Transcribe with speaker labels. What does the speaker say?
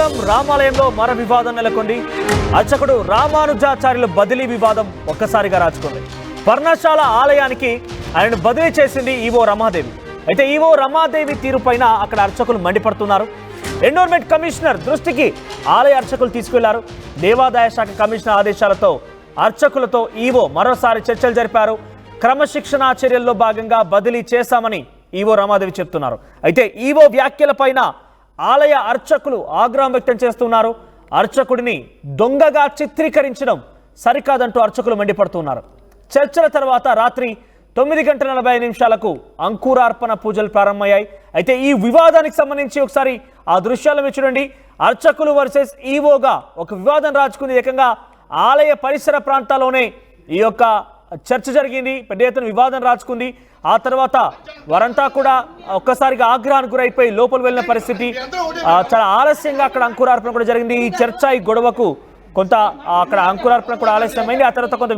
Speaker 1: శ్రీకాకుళం రామాలయంలో మరో వివాదం నెలకొంది. అర్చకుడు రామానుజాచార్యుల బదిలీ వివాదం ఒక్కసారిగా రాచుకుంది. పర్ణశాల ఆలయానికి ఆయనను బదిలీ చేసింది ఈవో రమాదేవి. అయితే ఈవో రమాదేవి తీరుపైన అక్కడ అర్చకులు మండిపడుతున్నారు. ఎండోర్మెంట్ కమిషనర్ దృష్టికి ఆలయ అర్చకులు తీసుకెళ్లారు. దేవాదాయ శాఖ కమిషనర్ ఆదేశాలతో అర్చకులతో ఈవో మరోసారి చర్చలు జరిపారు. క్రమశిక్షణా చర్యల్లో భాగంగా బదిలీ చేశామని ఈవో రమాదేవి చెప్తున్నారు. అయితే ఈవో వ్యాఖ్యలపైన ఆలయ అర్చకులు ఆగ్రహం వ్యక్తం చేస్తున్నారు. అర్చకుడిని దొంగగా చిత్రీకరించడం సరికాదంటూ అర్చకులు మండిపడుతున్నారు. చర్చల తర్వాత రాత్రి 9:45 అంకురార్పణ పూజలు ప్రారంభమయ్యాయి. అయితే ఈ వివాదానికి సంబంధించి ఒకసారి ఆ దృశ్యాలను చూడండి. అర్చకులు వర్సెస్ ఈవోగా ఒక వివాదం రాజుకుంది. ఏకంగా ఆలయ పరిసర ప్రాంతాల్లోనే ఈ యొక్క చర్చ జరిగింది. పెద్ద ఎత్తున వివాదం రాజుకుంది. ఆ తర్వాత వారంతా కూడా ఒక్కసారిగా ఆగ్రహానికి గురైపోయి లోపల వెళ్ళిన పరిస్థితి. చాలా ఆలస్యంగా అక్కడ అంకురార్పణ కూడా జరిగింది. ఈ చర్చ ఈ గొడవకు కొంత అక్కడ అంకురార్పణ కూడా ఆలస్యమైంది. ఆ తర్వాత కొంత